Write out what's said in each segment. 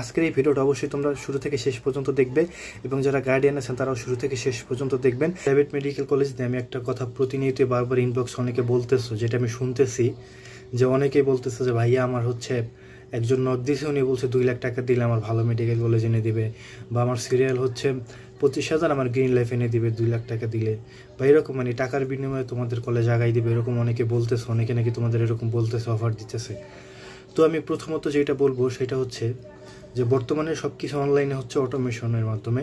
আজকের এই ভিডিওটা অবশ্যই তোমরা শুরু থেকে শেষ পর্যন্ত দেখবে এবং যারা গার্ডিয়ান আছেন তারাও শুরু থেকে শেষ পর্যন্ত দেখবেন। প্রাইভেট মেডিকেল কলেজ নিয়ে আমি একটা কথা প্রতিনিয়ত বারবার ইনবক্স অনেকে বলতেছো, যেটা আমি শুনতেছি যে অনেকেই বলতেছে যে ভাইয়া আমার হচ্ছে একজন নক দিয়েছে, উনি বলছে 2 লাখ টাকা দিলে আমার ভালো মেডিকেল কলেজ এনে দিবে, বা আমার সিরিয়াল হচ্ছে 25,000 আমার গ্রিন লাইফ এনে দিবে 2 লাখ টাকা দিলে, বা এরকম মানে টাকার বিনিময়ে তোমাদের কলেজ আগাই দিবে, এরকম অনেকে বলতেছে, অনেকে নাকি তোমাদের এরকম বলতেছে, অফার দিতেছে। তো আমি প্রথমত যেটা বলবো সেটা হচ্ছে যে বর্তমানে সব কিছু অনলাইনে হচ্ছে অটোমেশনের মাধ্যমে।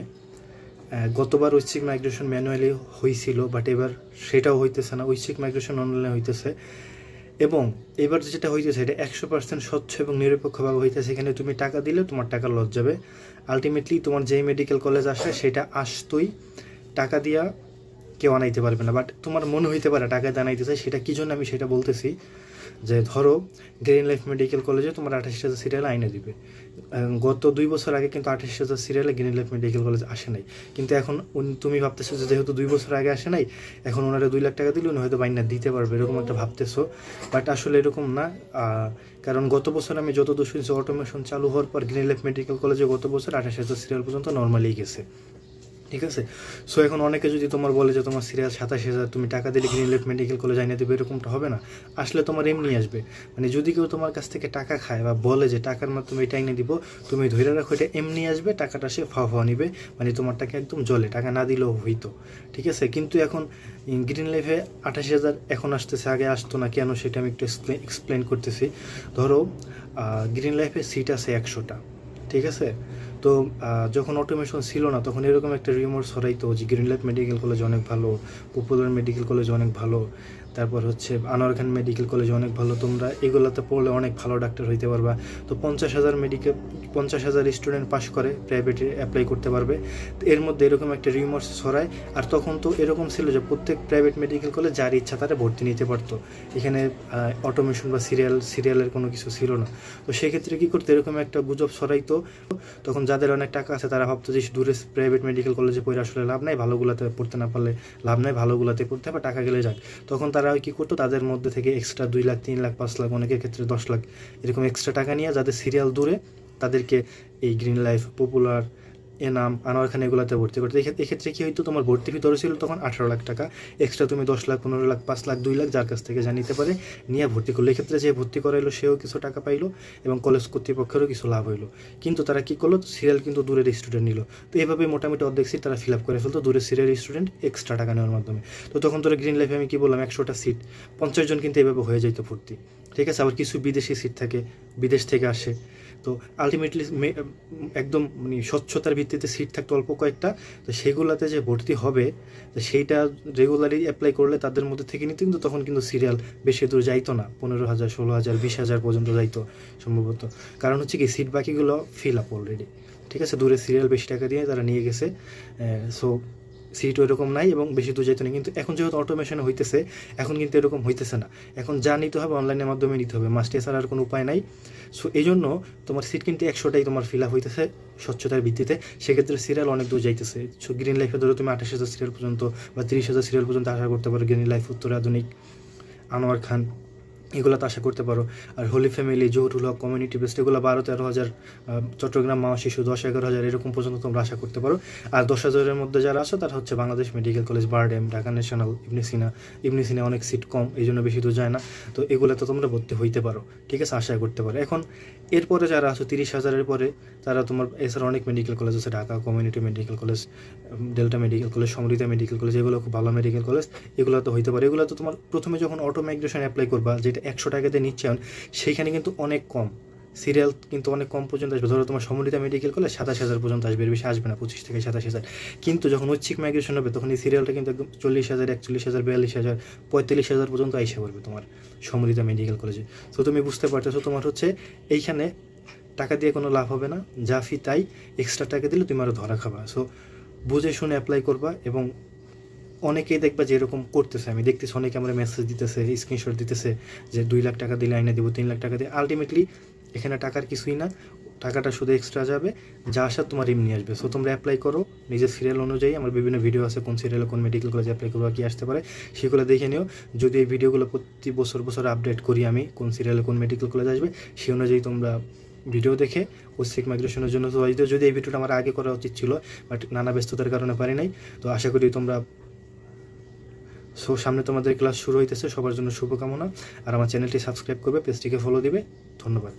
গতবার ঐচ্ছিক মাইগ্রেশন ম্যানুয়ালি হয়েছিল, বাট এবার সেটাও হইতেছে না, ঐচ্ছিক মাইগ্রেশন অনলাইনে হইতেছে। এবং এবার যেটা হইতেছে এটা 100% স্বচ্ছ এবং নিরপেক্ষভাবে হইতেছে। এখানে তুমি টাকা দিলে তোমার টাকা লস যাবে। আলটিমেটলি তোমার যেই মেডিকেল কলেজ আসে সেটা আসতোই, টাকা দিয়া কেউ আনাইতে পারবে না। বাট তোমার মনে হইতে পারে টাকা দিয়ে আনাইতেছে, সেটা কী জন্য আমি সেটা বলতেছি। যে ধরো গ্রিন লাইফ মেডিকেল কলেজে তোমার 28,000 সিরিয়াল আইনে দিবে। গত 2 বছর আগে কিন্তু 28,000 সিরিয়ালে গ্রিন লাইফ মেডিকেল কলেজ আসে নাই, কিন্তু এখন তুমি ভাবতেছো যে যেহেতু 2 বছর আগে আসে নাই, এখন ওনারা 2 লাখ টাকা দিলে উনি হয়তো বাইনা দিতে পারবে, এরকম একটা ভাবতেছো। বাট আসলে এরকম না। কারণ গত বছর আমি যতদূর শুনছি অটোমেশন চালু হওয়ার পর গ্রিন লাইফ মেডিকেল কলেজে গত বছর 28,000 সিরিয়াল পর্যন্ত নর্মালি গেছে। ঠিক আছে। সো এখন অনেকে যদি তোমার বলে যে তোমার সিরিয়াল 27,000, তুমি টাকা দিলে গ্রিন লাইফ মেডিকেল কলেজ আইনে দেবে, এরকমটা হবে না। আসলে তোমার এমনি আসবে, মানে যদি কেউ তোমার কাছ থেকে টাকা খায় বা বলে যে টাকার মাধ্যমে এটা আইনে দিব, তুমি ধরে রাখো এটা এমনি আসবে, টাকাটা সে ফাওয়া নিবে, মানে তোমার টাকা একদম জলে, টাকা না দিলেও হইতো। ঠিক আছে। কিন্তু এখন গ্রিন লাইফে 28,000 এখন আসতেছে, আগে আসতো না কেন সেটা আমি একটু এক্সপ্লেন করতেছি। ধরো গ্রিন লাইফে সিট আছে 100টা, ঠিক আছে। তো যখন অটোমেশন ছিল না তখন এরকম একটা রিউমার ছড়াইতো যে গ্রিন লাইফ মেডিকেল কলেজ অনেক ভালো, পপুলার মেডিকেল কলেজ অনেক ভালো, তারপর হচ্ছে আনোয়ার খান মেডিকেল কলেজ অনেক ভালো, তোমরা এগুলোতে পড়লে অনেক ভালো ডাক্তার হইতে পারবা। তো 50,000 স্টুডেন্ট পাস করে প্রাইভেটে অ্যাপ্লাই করতে পারবে। তো এর মধ্যে এরকম একটা রিউমার্স ছড়ায়। আর তখন তো এরকম ছিল যে প্রত্যেক প্রাইভেট মেডিকেল কলেজ যার ইচ্ছা তারা ভর্তি নিতে পারতো, এখানে অটোমেশন বা সিরিয়ালের কোনো কিছু ছিল না। তো সেক্ষেত্রে কী করতো, এরকম একটা গুজব ছড়াইতো। তখন যাদের অনেক টাকা আছে তারা ভাবতো যে দূরে প্রাইভেট মেডিকেল কলেজে পড়ে আসলে লাভ নাই, ভালোগুলোতে পড়তে না পারলে লাভ নাই, ভালোগুলোতে পড়তে হবে, টাকা গেলে যাক। তখন তারা কী করতো, তাদের মধ্যে থেকে এক্সট্রা 2 লাখ 3 লাখ 5 লাখ, অনেকের ক্ষেত্রে 10 লাখ এরকম এক্সট্রা টাকা নিয়ে যাদের সিরিয়াল দূরে তাদেরকে এই Green Life, Popular, Enam, Anwar Khan এগুলোতে ভর্তি করতে। এক্ষেত্রে কী হইতো, তোমার ভর্তি ফি ধরে ছিল তখন 18 লাখ টাকা, এক্সট্রা তুমি 10 লাখ 15 লাখ 5 লাখ 2 লাখ যার কাছ থেকে যা নিতে পারে নিয়ে ভর্তি করলো। এক্ষেত্রে যে ভর্তি করাইলো সেও কিছু টাকা পাইলো এবং কলেজ কর্তৃপক্ষেরও কিছু লাভ হইলো। কিন্তু তারা কী করলো, সিরিয়াল কিন্তু দূরের স্টুডেন্ট নিল। তো এভাবে মোটামুটি অর্ধেক সিট তারা ফিল আপ করে ফেলতো দূরের সিরিয়াল স্টুডেন্ট এক্সট্রা টাকা নেওয়ার মাধ্যমে। তো তখন তোরা গ্রিন লাইফে আমি কী বললাম, 100টা সিট 50 জন কিন্তু এভাবে হয়ে যেত ভর্তি। ঠিক আছে। আবার কিছু বিদেশি সিট থাকে, বিদেশ থেকে আসে। তো আলটিমেটলি একদম মানে স্বচ্ছতার ভিত্তিতে সিট থাকতো অল্প কয়েকটা, তো সেগুলোতে যে ভর্তি হবে তো সেইটা রেগুলারলি অ্যাপ্লাই করলে তাদের মধ্যে থেকে নিতে, কিন্তু তখন কিন্তু সিরিয়াল বেশি দূর যাইতো না, 15,000 16,000 20,000 পর্যন্ত যাইতো সম্ভবত। কারণ হচ্ছে কি, সিট বাকিগুলো ফিল আপ অলরেডি। ঠিক আছে। দূরে সিরিয়াল বেশি টাকা দিয়ে তারা নিয়ে গেছে, সো সিট এরকম নাই এবং বেশি দূর যাইতো না। কিন্তু এখন যেহেতু অটোমেশন হইতেছে, এখন কিন্তু এরকম হইতেছে না। এখন যা নিতে হবে অনলাইনের মাধ্যমে নিতে হবে, মাস্টে ছাড়া আর কোনো উপায় নাই। সো এই জন্য তোমার সিট কিন্তু 100টাই তোমার ফিল আপ হইতেছে স্বচ্ছতার ভিত্তিতে। সেক্ষেত্রে সিরিয়াল অনেক দূর যাইতেছে। সো গ্রিন লাইফে ধরো তুমি 28,000 সিরিয়াল পর্যন্ত বা 30,000 সিরিয়াল পর্যন্ত আশা করতে পারো। গ্রিন লাইফ, উত্তর আধুনিক, আনোয়ার খান এগুলো তো আশা করতে পারো। আর হোলি ফ্যামিলি, জহুরুল হক, কমিউনিটি বেস্ট এগুলো 12-13,000, চট্টগ্রাম মা শিশু 10-11,000 এরকম পর্যন্ত তোমরা আশা করতে পারো। আর 10,000-এর মধ্যে যারা আসো তারা হচ্ছে Bangladesh medical college, BIRDEM, Dhaka national, Ibn Sina অনেক সিট কম, এই জন্য বেশি দূর যায় না। তো এগুলোতে তোমরা ভর্তি হইতে পারো। ঠিক আছে, আশা করতে পারো। এখন এরপরে যারা আসো 30,000-এর পরে তারা তোমার এছাড়া অনেক মেডিকেল কলেজ আছে, Dhaka community medical college, Delta medical college, Samriddha medical college, এগুলো খুব ভালো মেডিকেল কলেজ, এগুলো তো হইতে পারে। এগুলো তো তোমার প্রথমে যখন অটো মাইগ্রেশন অ্যাপ্লাই করবা, যেটা 100 টাকাতে নিচ্ছে সেইখানে কিন্তু অনেক কম সিরিয়াল, কিন্তু অনেক কম পর্যন্ত আসবে। ধরো তোমার সমৃদ্ধা মেডিকেল কলেজ 27,000 পর্যন্ত আসবে, এর বেশি আসবে না, 25 থেকে 27,000। কিন্তু যখন ঐচ্ছিক মাইগ্রেশন হবে তখন এই সিরিয়ালটা কিন্তু একদম 40,000, 41,000, 42,000, 45,000 পর্যন্ত আইসা পড়বে তোমার সমৃদ্ধা মেডিকেল কলেজে। তো তুমি বুঝতে পারতেছো তোমার হচ্ছে এইখানে টাকা দিয়ে কোনো লাভ হবে না, যা ফি তাই, এক্সট্রা টাকা দিলে তুমি আরও ধরা খাবা। সো বুঝে শুনে অ্যাপ্লাই করবা। এবং অনেকেই দেখবা যে এরকম করতেছে, আমি দেখতেছি অনেকে আমরা মেসেজ দিতেছে, স্ক্রিনশট দিতেছে যে 2 লাখ টাকা দিলে আইনে দেবো, 3 লাখ টাকা দিয়ে। আলটিমেটলি এখানে টাকার কিছুই না, টাকাটা শুধু এক্সট্রা যাবে, যা আসার তোমার এমনি আসবে। সো তোমরা অ্যাপ্লাই করো নিজের সিরিয়াল অনুযায়ী। আমার বিভিন্ন ভিডিও আছে কোন সিরিয়ালে কোন মেডিকেল কলেজে অ্যাপ্লাই করবো, কী আসতে পারে সেগুলো দেখে নিও। যদি এই ভিডিওগুলো প্রতি বছর আপডেট করি আমি, কোন সিরিয়ালে কোন মেডিকেল কলেজ আসবে সেই অনুযায়ী তোমরা ভিডিও দেখে ওসিক মাইগ্রেশনের জন্য। তো যদি এই ভিডিওটা আমার আগে করা উচিত ছিল, বাট নানা ব্যস্ততার কারণে পারি নাই। তো আশা করি তোমরা সামনে তোমাদের ক্লাস শুরু হইতেছে, সবার জন্য শুভকামনা। আর আমার চ্যানেলটি সাবস্ক্রাইব করবে, পেজটিকে ফলো দিবে। ধন্যবাদ।